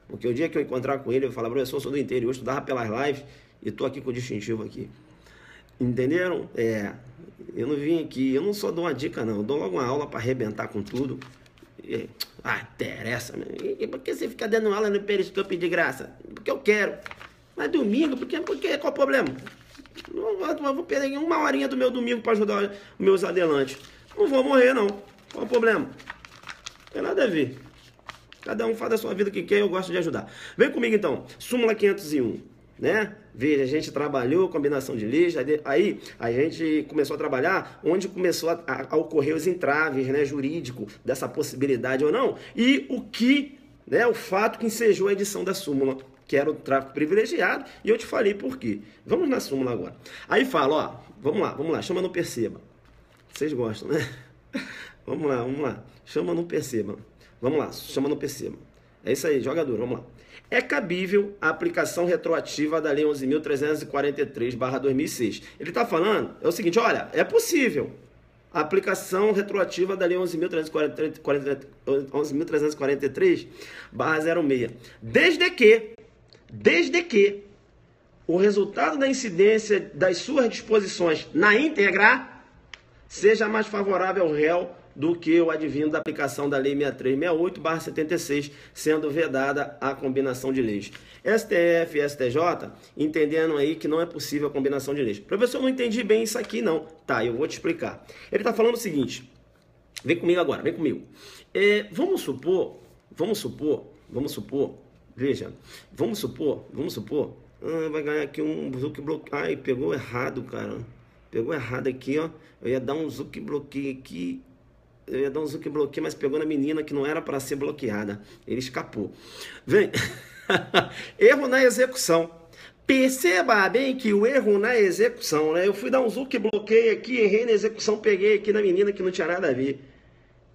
Speaker 1: Porque o dia que eu encontrar com ele, eu falo, professor, eu sou do interior, eu estudava pelas lives e estou aqui com o distintivo aqui. Entenderam? Eu não vim aqui, eu não só dou uma dica não, eu dou logo uma aula para arrebentar com tudo. Interessa, e por que você fica dando aula no periscópio de graça? Porque eu quero. Mas domingo, porque qual o problema? Eu vou perder uma horinha do meu domingo para ajudar os meus adelantes. Não vou morrer não, qual o problema? Não tem nada a ver. Cada um faz da sua vida o que quer, eu gosto de ajudar. Vem comigo então, súmula 501, né? Veja, a gente trabalhou combinação de leis, aí a gente começou a trabalhar onde começou a ocorrer os entraves, né, jurídico dessa possibilidade ou não, e o fato que ensejou a edição da súmula, que era o tráfico privilegiado, e eu te falei por quê. Vamos na súmula agora. Aí fala, vamos lá, chama não perceba. Vocês gostam, né? Vamos lá, chama não perceba. Vamos lá, chama não perceba. É isso aí, jogador, vamos lá. É cabível a aplicação retroativa da Lei 11.343/2006. Ele está falando, é o seguinte, olha, é possível a aplicação retroativa da Lei 11.343/06, desde que o resultado da incidência das suas disposições na íntegra seja mais favorável ao réu do que o advindo da aplicação da Lei 6368/76, sendo vedada a combinação de leis. STF e STJ entendendo aí que não é possível a combinação de leis. Professor, eu não entendi bem isso aqui não. Tá, eu vou te explicar. Ele está falando o seguinte, vem comigo agora, vem comigo. Vamos supor, vai ganhar aqui um zuc bloqueio. Ai, pegou errado, cara. Pegou errado aqui, ó. Eu ia dar um zuc bloqueio aqui. Mas pegou na menina que não era para ser bloqueada. Ele escapou. Vem. Erro na execução. Perceba bem que o erro na execução, né? Eu fui dar um zuc bloqueio aqui, errei na execução, peguei aqui na menina que não tinha nada a ver.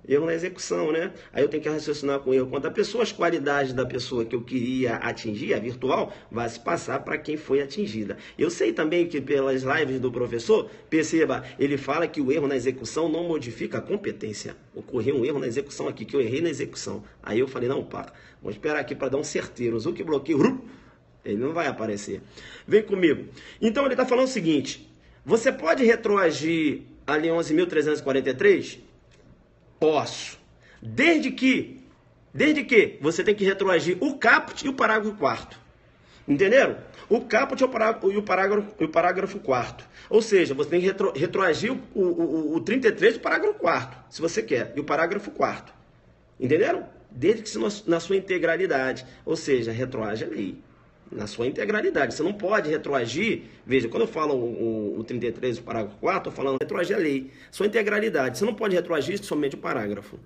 Speaker 1: Erro na execução, né? Aí eu tenho que raciocinar com erro contra a pessoa, as qualidades da pessoa que eu queria atingir, a virtual, vai se passar para quem foi atingida. Eu sei também que pelas lives do professor, perceba, ele fala que o erro na execução não modifica a competência. Ocorreu um erro na execução aqui, que eu errei na execução. Aí eu falei, não, pá, vamos esperar aqui para dar um certeiro. O que bloqueio, ele não vai aparecer. Vem comigo. Então ele está falando o seguinte, você pode retroagir a Lei 11.343? Posso. Desde que você tem que retroagir o caput e o parágrafo 4º. Entenderam? O caput e o parágrafo 4º. Ou seja, você tem que retroagir o 33 e o parágrafo 4º, se você quer, e o parágrafo 4º. Entenderam? Desde que na sua integralidade. Ou seja, retroage a lei. Na sua integralidade. Você não pode retroagir, veja, quando eu falo o 33, o parágrafo 4, estou falando retroagir a lei, sua integralidade. Você não pode retroagir somente o parágrafo.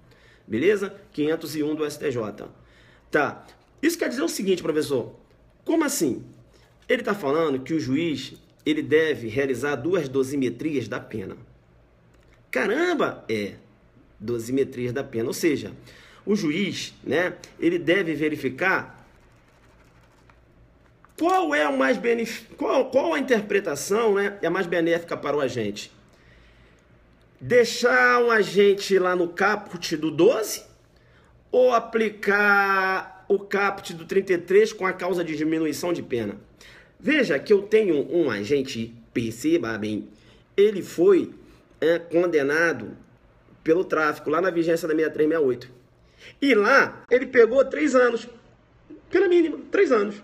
Speaker 1: Beleza? 501 do STJ. Tá. Isso quer dizer o seguinte, professor. Como assim? Ele está falando que o juiz ele deve realizar 2 dosimetrias da pena. Caramba! Dosimetrias da pena. Ou seja, o juiz, né, ele deve verificar qual é o mais qual a interpretação, né, é mais benéfica para o agente. Deixar um agente lá no caput do 12 ou aplicar o caput do 33 com a causa de diminuição de pena? Veja que eu tenho um agente, perceba bem, ele foi condenado pelo tráfico lá na vigência da 6368. E lá ele pegou 3 anos, pena mínima, 3 anos.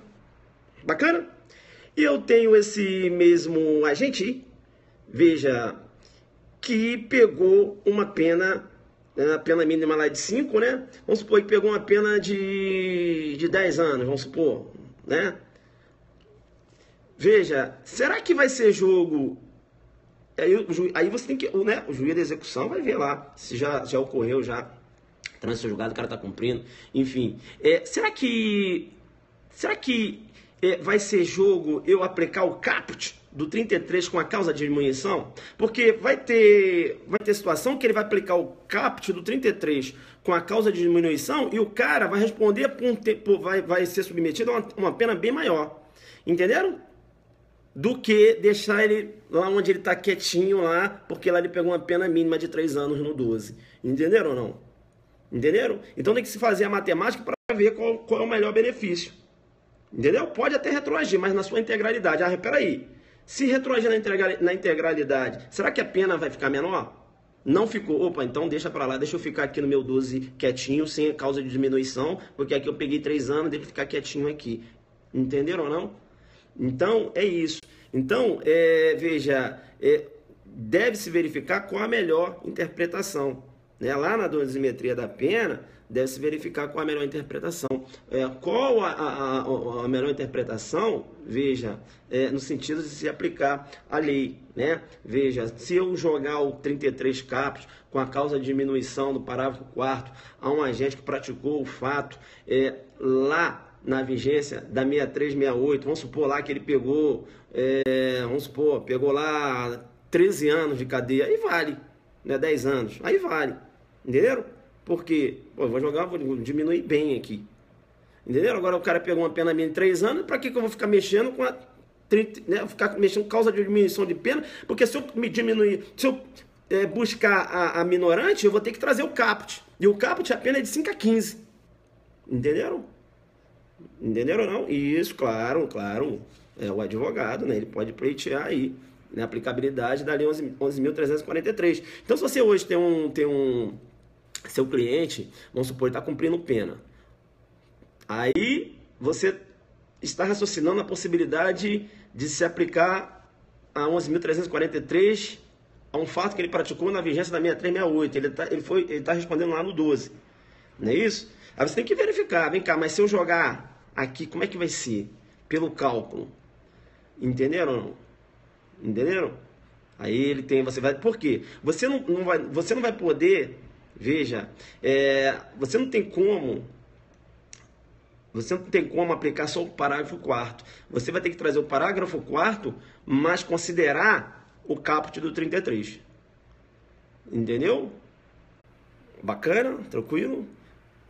Speaker 1: Bacana? E eu tenho esse mesmo agente, veja, que pegou uma pena, a pena mínima lá de 5, né? Vamos supor que pegou uma pena de 10 anos, vamos supor, né? Veja, será que vai ser jogo... Aí você tem que, né? O juiz da execução vai ver lá se já ocorreu, já trânsito julgado, o cara está cumprindo, enfim. Será que vai ser jogo eu aplicar o caput do 33 com a causa de diminuição? Porque vai ter situação que ele vai aplicar o caput do 33 com a causa de diminuição e o cara vai responder vai ser submetido a uma pena bem maior. Entenderam? Do que deixar ele lá onde ele está quietinho lá, porque lá ele pegou uma pena mínima de 3 anos no 12. Entenderam ou não? Entenderam? Então tem que se fazer a matemática para ver qual é o melhor benefício. Entendeu? Pode até retroagir, mas na sua integralidade. Ah, peraí. Se retroagir na integralidade, será que a pena vai ficar menor? Não ficou. Opa, então deixa pra lá. Deixa eu ficar aqui no meu 12 quietinho, sem causa de diminuição, porque aqui eu peguei 3 anos, deixa eu ficar quietinho aqui. Entenderam ou não? Então, é isso. Então, veja, deve-se verificar qual a melhor interpretação. Né? Lá na dosimetria da pena, deve-se verificar qual a melhor interpretação. Qual a melhor interpretação, veja, no sentido de se aplicar a lei. Né? Veja, se eu jogar o 33 caput com a causa de diminuição do parágrafo 4º a um agente que praticou o fato lá na vigência da 6368, vamos supor lá que ele pegou, pegou lá 13 anos de cadeia, aí vale, né? 10 anos, aí vale, entenderam? Porque, vou diminuir bem aqui, entenderam? Agora o cara pegou uma pena mínima de 3 anos, para que eu vou ficar mexendo com a 30, né? Ficar mexendo com causa de diminuição de pena, porque se eu me diminuir, se eu buscar a minorante, eu vou ter que trazer o caput, e o caput a pena é de 5 a 15, entenderam? Entenderam ou não? Isso, claro, o advogado, né, ele pode pleitear aí, né, a aplicabilidade da Lei 11.343. Então, se você hoje tem um seu cliente, vamos supor, está cumprindo pena, aí você está raciocinando a possibilidade de se aplicar a 11.343 a um fato que ele praticou na vigência da 6368. Ele está respondendo lá no 12, não é isso? Aí você tem que verificar, vem cá, mas se eu jogar aqui, como é que vai ser? Pelo cálculo. Entenderam ou não? Entenderam? Aí ele tem, você vai... Por quê? Você não vai poder, veja, você não tem como aplicar só o parágrafo 4º. Você vai ter que trazer o parágrafo 4º, mas considerar o caput do 33. Entendeu? Bacana? Tranquilo?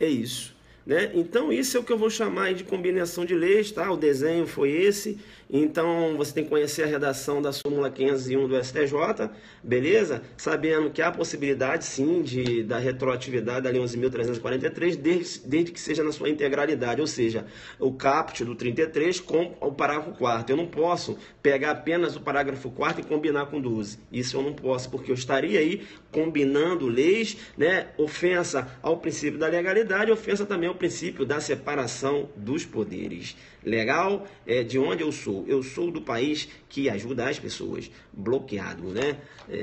Speaker 1: É isso. Né? Então isso é o que eu vou chamar de combinação de leis, tá? O desenho foi esse. Então você tem que conhecer a redação da súmula 501 do STJ, beleza? Sabendo que há possibilidade sim da retroatividade da Lei 11.343, desde que seja na sua integralidade, ou seja, o caput do 33 com o parágrafo 4º. Eu não posso pegar apenas o parágrafo 4º e combinar com 12. Isso eu não posso, porque eu estaria aí combinando leis, né? Ofensa ao princípio da legalidade, ofensa também ao princípio da separação dos poderes. Legal? É de onde eu sou? Eu sou do país que ajuda as pessoas. Bloqueado, né?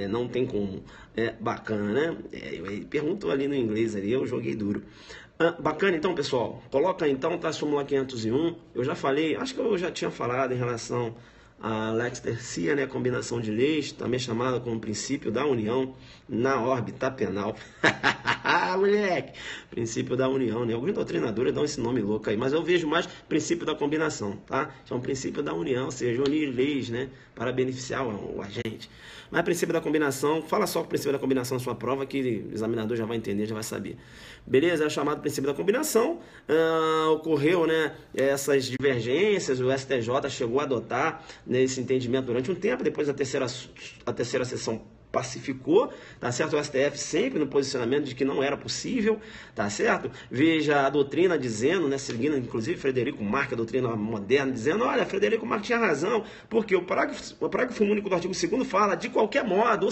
Speaker 1: Não tem como. Bacana, né? Perguntou ali no inglês ali, eu joguei duro. Bacana, então, pessoal. Coloca então, tá? Súmula 501. Eu já falei, acho que eu já tinha falado em relação a lex tercia, né, combinação de leis, também chamada como princípio da união na órbita penal. Moleque, princípio da união, né? Alguns doutrinadores dão esse nome louco aí, mas eu vejo mais princípio da combinação, tá? É um princípio da união, ou seja, unir leis, né, para beneficiar o agente. Mas princípio da combinação, fala só o princípio da combinação na sua prova, que o examinador já vai entender, já vai saber. Beleza? É chamado princípio da combinação. Ocorreu, né, essas divergências, o STJ chegou a adotar, né, esse entendimento durante um tempo, depois a terceira sessão pacificou, tá certo? O STF sempre no posicionamento de que não era possível, tá certo? Veja a doutrina dizendo, né, seguindo inclusive Frederico Marx, a doutrina moderna, dizendo, olha, Frederico Marx tinha razão, porque o parágrafo único do artigo 2º fala de qualquer modo, ou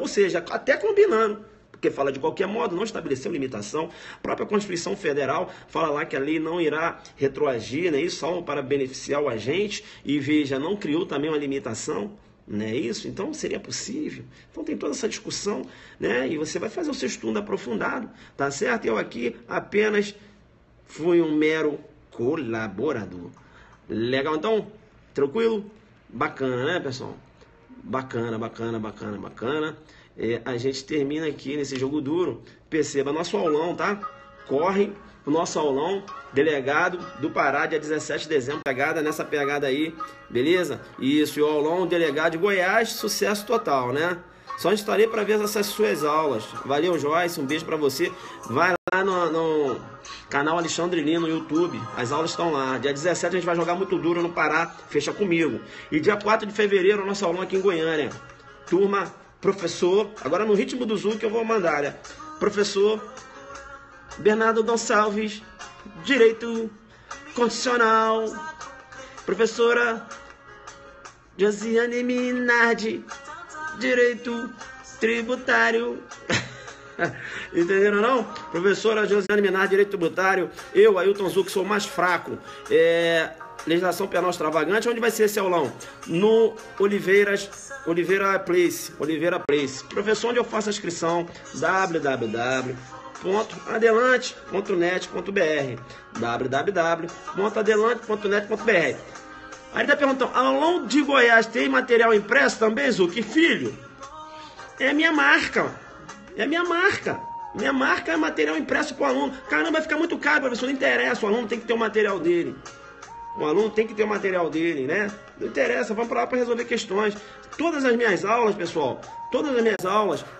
Speaker 1: seja, até combinando. Porque fala de qualquer modo, não estabeleceu limitação. A própria Constituição Federal fala lá que a lei não irá retroagir, né, isso só para beneficiar o agente, e veja, não criou também uma limitação. Não é isso? Então seria possível. Então tem toda essa discussão, né? E você vai fazer o seu estudo aprofundado, tá certo? Eu aqui apenas fui um mero colaborador. Legal, então? Tranquilo? Bacana, né, pessoal? Bacana. A gente termina aqui nesse jogo duro. Perceba, nosso aulão, tá? Corre o nosso aulão, delegado do Pará, dia 17 de dezembro, nessa pegada aí, beleza? Isso, e o aulão, delegado de Goiás, sucesso total, né? Só estarei para ver essas suas aulas. Valeu, Joyce, um beijo para você. Vai lá no canal Alexandre Lino no YouTube, as aulas estão lá. Dia 17 a gente vai jogar muito duro no Pará, fecha comigo. E dia 4 de fevereiro, nosso aulão aqui em Goiânia. Turma, professor, agora no ritmo do Zoom que eu vou mandar, né? Professor Bernardo Gonçalves, Direito Constitucional. Professora Josiane Minardi, Direito Tributário. Entenderam não? Professora Josiane Minardi, Direito Tributário. Eu, Ailton Zuc, sou mais fraco. Legislação penal extravagante. Onde vai ser esse aulão? No Oliveira Place. Professor, onde eu faço a inscrição? www.adelante.net.br www.adelante.net.br. Aí ele tá perguntando, aulão de Goiás tem material impresso também, Zuc? Filho, é minha marca. Minha marca é material impresso pro aluno. Caramba, vai ficar muito caro, professor, não interessa, o aluno tem que ter o material dele. Né? Não interessa, vamos para lá para resolver questões. Todas as minhas aulas, pessoal,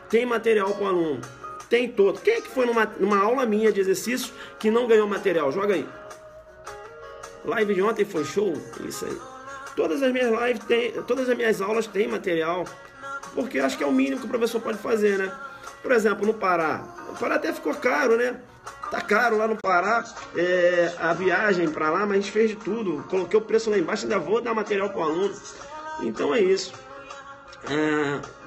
Speaker 1: tem material para o aluno. Tem todo. Quem é que foi numa aula minha de exercício que não ganhou material? Joga aí. Live de ontem foi show? Isso aí. Todas as minhas aulas têm material. Porque acho que é o mínimo que o professor pode fazer, né? Por exemplo, no Pará. O Pará até ficou caro, né? Tá caro lá no Pará, a viagem para lá, mas a gente fez de tudo. Coloquei o preço lá embaixo, ainda vou dar material para o aluno. Então é isso.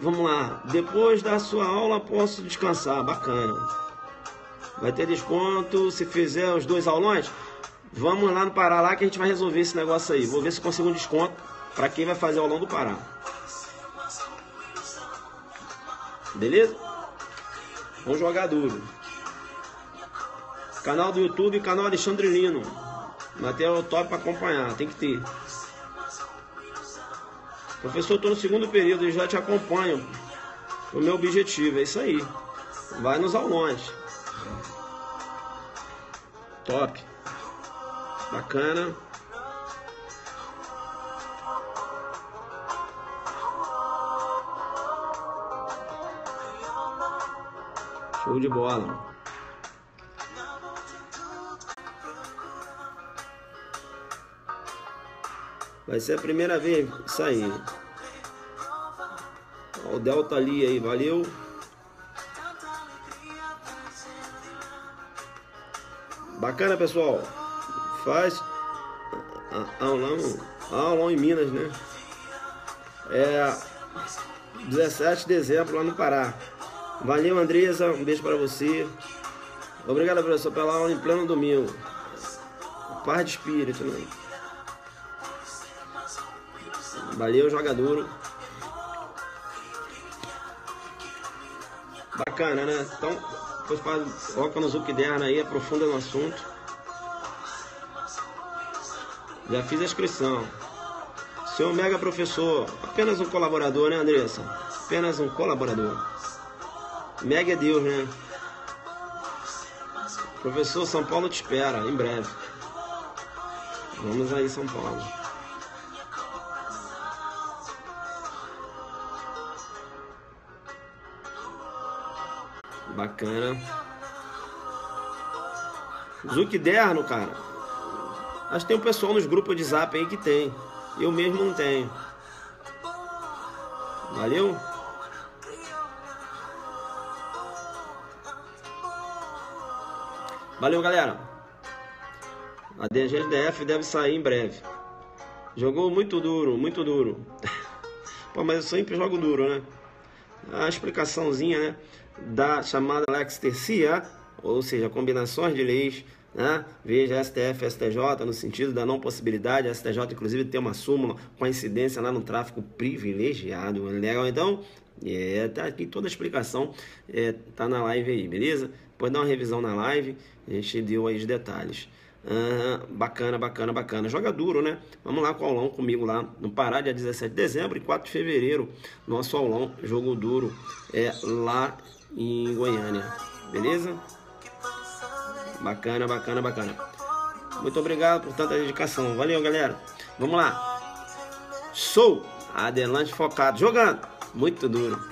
Speaker 1: Vamos lá. Depois da sua aula posso descansar. Bacana. Vai ter desconto se fizer os 2 aulões? Vamos lá no Pará lá que a gente vai resolver esse negócio aí. Vou ver se consigo um desconto para quem vai fazer o aulão do Pará. Beleza? Vamos jogar duro. Canal do YouTube, canal Alexandre Lino. Material top para acompanhar, tem que ter. Professor, estou no 2º período e já te acompanho. O meu objetivo é isso aí. Vai nos aulões. Top. Bacana. Deixa Show de bola. Vai ser a primeira vez isso aí. Ó, o Delta ali aí, valeu. Bacana, pessoal. Faz aulão em Minas, né? 17 de dezembro lá no Pará. Valeu, Andresa. Um beijo para você. Obrigado, professor, pela aula em pleno domingo. Paz de espírito, né? Valeu, joga duro. Bacana, né? Então, depois coloca no Zucderna aí, aprofunda no assunto. Já fiz a inscrição. Seu mega professor, apenas um colaborador, né, Andressa? Apenas um colaborador. Mega é Deus, né? Professor, São Paulo te espera, em breve. Vamos aí, São Paulo. Bacana. Zucderno, cara. Acho que tem um pessoal nos grupos de zap aí que tem. Eu mesmo não tenho. Valeu? Valeu, galera. A DGDF deve sair em breve. Jogou muito duro, muito duro. Pô, mas eu sempre jogo duro, né? A explicaçãozinha, né, da chamada Lex Tercia, ou seja, combinações de leis, né? Veja STF e STJ no sentido da não possibilidade. A STJ, inclusive, tem uma súmula com a incidência lá no tráfico privilegiado. Legal, então? Tá aqui toda a explicação, tá na live aí, beleza? Depois dá uma revisão na live, a gente deu aí os detalhes. Bacana, bacana, bacana. Joga duro, né? Vamos lá com o aulão comigo lá no Pará, dia 17 de dezembro e 4 de fevereiro. Nosso aulão, jogo duro, lá em Goiânia. Beleza? Bacana, bacana, bacana. Muito obrigado por tanta dedicação. Valeu, galera. Vamos lá. Sou adelante focado. Jogando. Muito duro.